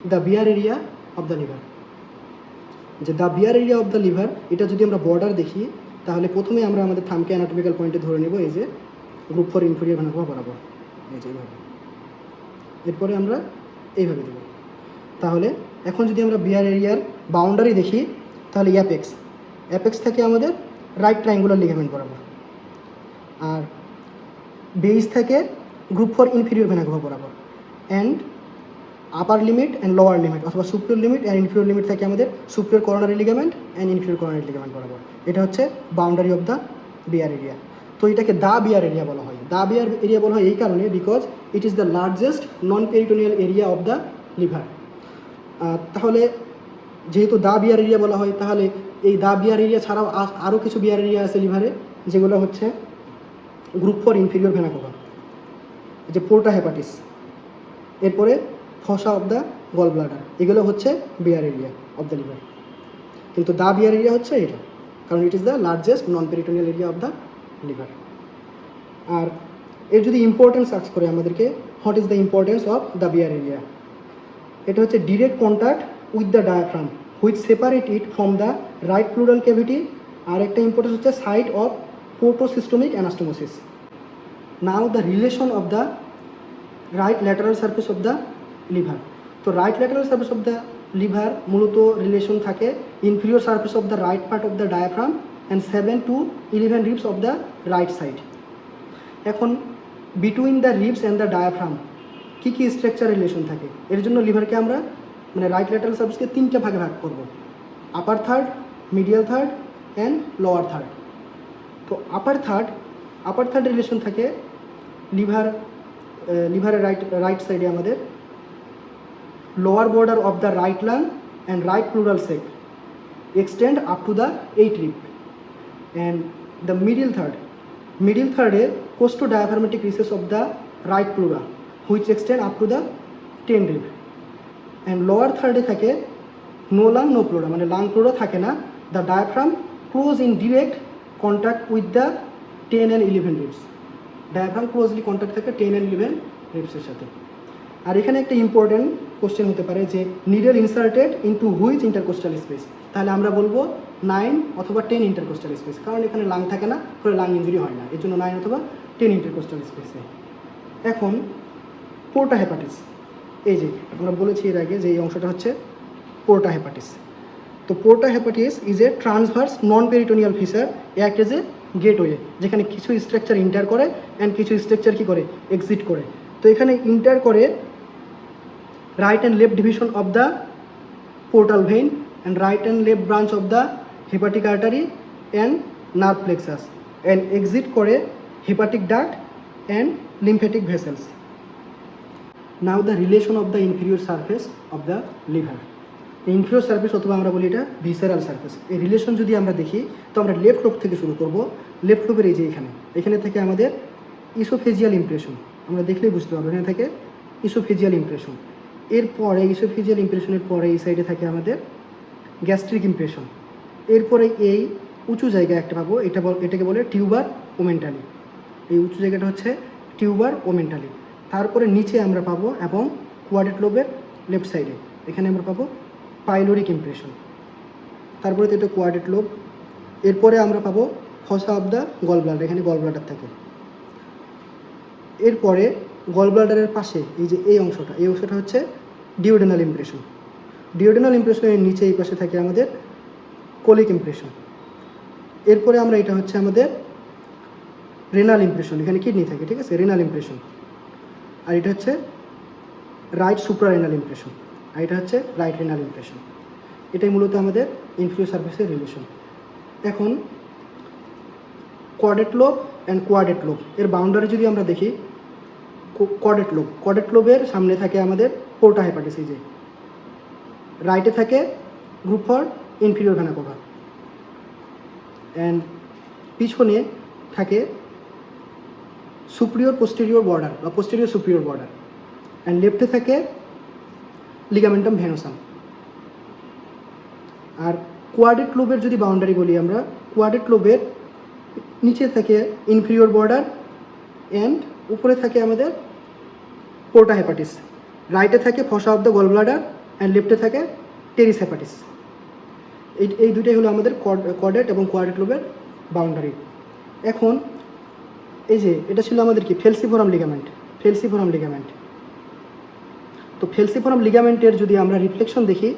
The bare area of the liver. যে the bare area of the liver, এটা যদি আমরা বর্ডার দেখি তাহলে প্রথমে আমরা আমাদের থামকে অ্যানাটমিক্যাল পয়েন্টে ধরে নেব, এই যে group for inferior vena cava বরাবর, এই যে এইভাবে। এরপরে আমরা এইভাবে দেব। তাহলে এখন যদি আমরা বিয়ার এরিয়ার বাউন্ডারি দেখি তাহলে অ্যাপেক্স থেকে আমাদের রাইট ট্রায়াঙ্গুলার লিগামেন্ট বরাবর, আর বেস থেকে groove for inferior vena cava বরাবর, and upper limit and lower limit অথবা superior limit and inferior limit থাকে আমাদের superior coronary ligament and inferior coronary ligament বরাবর। এটা হচ্ছে boundary of the bare area. তো এটাকে দা বিয়ার এরিয়া বলা হয়। দা বিয়ার এরিয়া বলা হয় এই কারণে, because it is the largest non peritoneal area of the liver. তাহলে যেহেতু দা বিয়ার এরিয়া বলা হয়, তাহলে এই দা বিয়ার এরিয়া ছাড়াও আরও কিছু বিয়ার এরিয়া আছে লিভারে, যেগুলো হচ্ছে groove for inferior vena cava, যে পোর্টা হেপাটিস, এরপরে fossa of the gall bladder, এগুলো হচ্ছে bare area of the liver. কিন্তু দা বিয়ার এরিয়া হচ্ছে এটা, কারণ it is the largest non peritoneal area of the liver. আর এর যদি ইম্পর্টেন্স আর্চ করে আমাদেরকে, what is the importance of the bare area, এটা হচ্ছে direct contact with the diaphragm which separate it from the right plural cavity. আর একটা ইম্পর্টেন্স হচ্ছে site of portosystemic anastomosis. Now the relation of the right lateral surface of the liver. তো right lateral surface of the liver মূলত relation থাকে inferior surface of the right part of the diaphragm and 7 to 11 ribs of the right side. এখন between the ribs and the diaphragm কী কী structure relation থাকে, এর জন্য লিভারকে আমরা right lateral সারফেসকে 3টে ভাগে ভাগ করব, upper third, medial third and lower third. তো আপার থার্ড রিলেশন থাকে লিভারের রাইট সাইডে আমাদের lower border of the right lung and right pleural sac extend up to the 8 rib, and the middle থার্ডে costodiaphragmatic recess of the right pleura which extend up to the 10 rib, and lower থার্ডে থাকে no lung no pleura, মানে lung pleura থাকে না। The diaphragm close in direct contact with the 10 and 11 ribs। Diaphragm closely contact থাকে 10 and 11 রিবসের সাথে। আর এখানে একটা important question হতে পারে যে needle inserted into which intercostal space, তাহলে আমরা বলবো 9 অথবা 10 ইন্টারকোস্টাল স্পেস, কারণ এখানে লাং থাকে না, ফলে লাং ইঞ্জুরি হয় না, এর জন্য 9 অথবা 10 ইন্টারকোস্টাল স্পেসে। এখন পোর্টা হেপাটিস, এই যে আমরা বলেছি এর আগে যে এই অংশটা হচ্ছে পোর্টা হেপাটিস। তো porta hepatis is a transverse non peritoneal feature, act as a gateway, যেখানে কিছু স্ট্রাকচার ইন্টার করে অ্যান্ড কিছু স্ট্রাকচার কী করে, এক্সিট করে। তো এখানে ইন্টার করে right and left division of the portal vein and right and left branch of the hepatic artery and nerve plexus, and exit করে hepatic duct and lymphatic vessels. Now the relation of the inferior surface of the liver. Inferior surface অথবা আমরা বলি এটা visceral surface, এই relation যদি আমরা দেখি তো আমরা লেফট লোব থেকে শুরু করব। লেফট লোবের এই যে এখানে থেকে আমাদের ইসোফেজিয়াল ইমপ্রেশন, আমরা দেখলেই বুঝতে পারবো এখানে থেকে ইসোফেজিয়াল ইমপ্রেশন। এরপরে ইসোফেজিয়াল ইমপ্রেশনের পরে এই সাইডে থাকে আমাদের গ্যাস্ট্রিক ইমপ্রেশন। এরপরে এই উঁচু জায়গা একটা পাবো, এটাকে বলে টিউবার ওমেন্টালি। এই উঁচু জায়গাটা হচ্ছে টিউবার ওমেন্টালি। তারপরে নিচে আমরা পাবো এবং কোয়াড্রেট লোবের লেফট সাইডে এখানে আমরা পাবো পাইলোরিক ইমপ্রেশন। তারপরে তো এটা কোয়াড্রেট লোব। এরপরে আমরা পাবো ফসা অফ দ্য গল ব্লাডার, এখানে গল ব্লাডার থাকে। এরপরে গল ব্লাডারের পাশে এই অংশটা হচ্ছে ডিওডেনাল ইমপ্রেশন। ডিওডেনাল ইমপ্রেশনের নিচে এই পাশে থাকে আমাদের কোলিক ইমপ্রেশন। এরপরে আমরা এটা হচ্ছে আমাদের রেনাল ইমপ্রেশন, এখানে কিডনি থাকে, ঠিক আছে, রেনাল ইমপ্রেশন। আর এটা হচ্ছে রাইট সুপ্রারেনাল ইমপ্রেশন, আর এটা হচ্ছে রাইট রেনাল ইমপ্রেশন। এটাই মূলত আমাদের ইনফিরিয়র সার্ফেসের রিলেশন। এখন quadrate lobe and quadrate lobe এর বাউন্ডারি যদি আমরা দেখি, কোয়াড্রেট লোবের সামনে থাকে আমাদের পোর্টা হেপাটিস, এই যে রাইটে থাকে group for inferior vena CAVA, and পিছনে থাকে সুপিরিয়র পোস্টেরিয়র বর্ডার বা পোস্টেরিয়র সুপিরিয়র বর্ডার, অ্যান্ড লেফটে থাকে লিগামেন্টাম ভেনোসাম। আর কোয়াড্রেট লোবের যদি বাউন্ডারি বলি আমরা, কোয়াড্রেট লোবের নিচে থাকে ইনফিরিয়র বর্ডার অ্যান্ড উপরে থাকে আমাদের পোর্টা হেপাটিস। রাইটে থাকে fossa of the gall bladder and লেফটে থাকে টেরিস হেপাটিস। এই দুটোই হলো আমাদের কর্ডেট এবং কোয়াড্রেট লোবের বাউন্ডারি। এখন এই যে এটা ছিল আমাদের কি ফেলসিফোরাম লিগামেন্ট। তো ফেলসিফোরাম লিগামেন্টের যদি আমরা রিফ্লেকশন দেখি,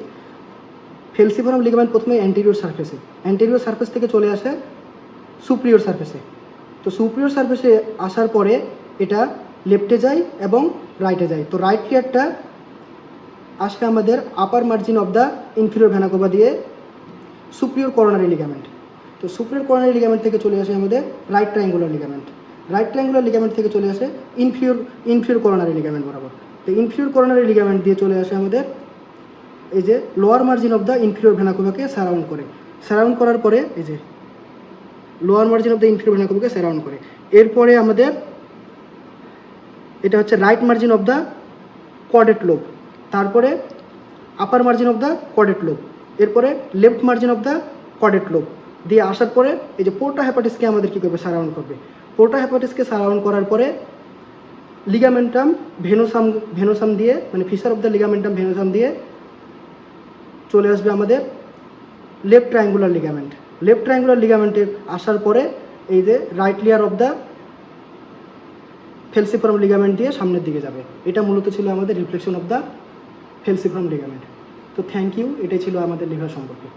ফেলসিফোরাম লিগামেন্ট প্রথমে অ্যান্টেরিয়র সারফেস থেকে চলে আসে সুপ্রিয়র সারফেসে। তো সুপ্রিয়র সারফেসে আসার পরে এটা লেফটে যায় এবং রাইটে যায়। তো রাইট লেয়ারটা আসে আমাদের upper margin of the inferior vena cava দিয়ে সুপ্রিয়র করোনারি লিগামেন্ট। তো সুপ্রিয়র করোনারি লিগামেন্ট থেকে চলে আসে আমাদের রাইট ট্রায়াঙ্গুলার লিগামেন্ট থেকে চলে আসে ইনফিরিয়র করোনারি লিগামেন্ট বরাবর। তো ইনফিরিয়র করোনারি লিগামেন্ট দিয়ে চলে আসে আমাদের এই যে lower margin of the inferior vena কাভাকে সারাউন্ড করার পরে এই যে lower margin of the inferior vena কাভাকে সারাউন্ড করে। এরপরে আমাদের এটা হচ্ছে right margin of the caudate lobe, তারপরে upper margin of the caudate lobe, এরপরে left margin of the caudate lobe দিয়ে আসার পরে এই যে পোর্টা হেপাটিসকে আমাদের কী করবে, সারাউন্ড করবে। পোর্টা হেপাটিসকে সারাউন্ড করার পরে লিগামেন্টাম ভেনোসাম দিয়ে মানে ফিশার অফ দ্য লিগামেন্টাম ভেনোসাম দিয়ে চলে আসবে আমাদের লেফট ট্রায়াঙ্গুলার লিগামেন্টের আসার পরে এই যে right layer of the falciform ligament দিয়ে সামনের দিকে যাবে। এটা মূলত ছিল আমাদের reflection of the falciform ligament. তো থ্যাংক ইউ, এটাই ছিল আমাদের লিভার সম্পর্কে।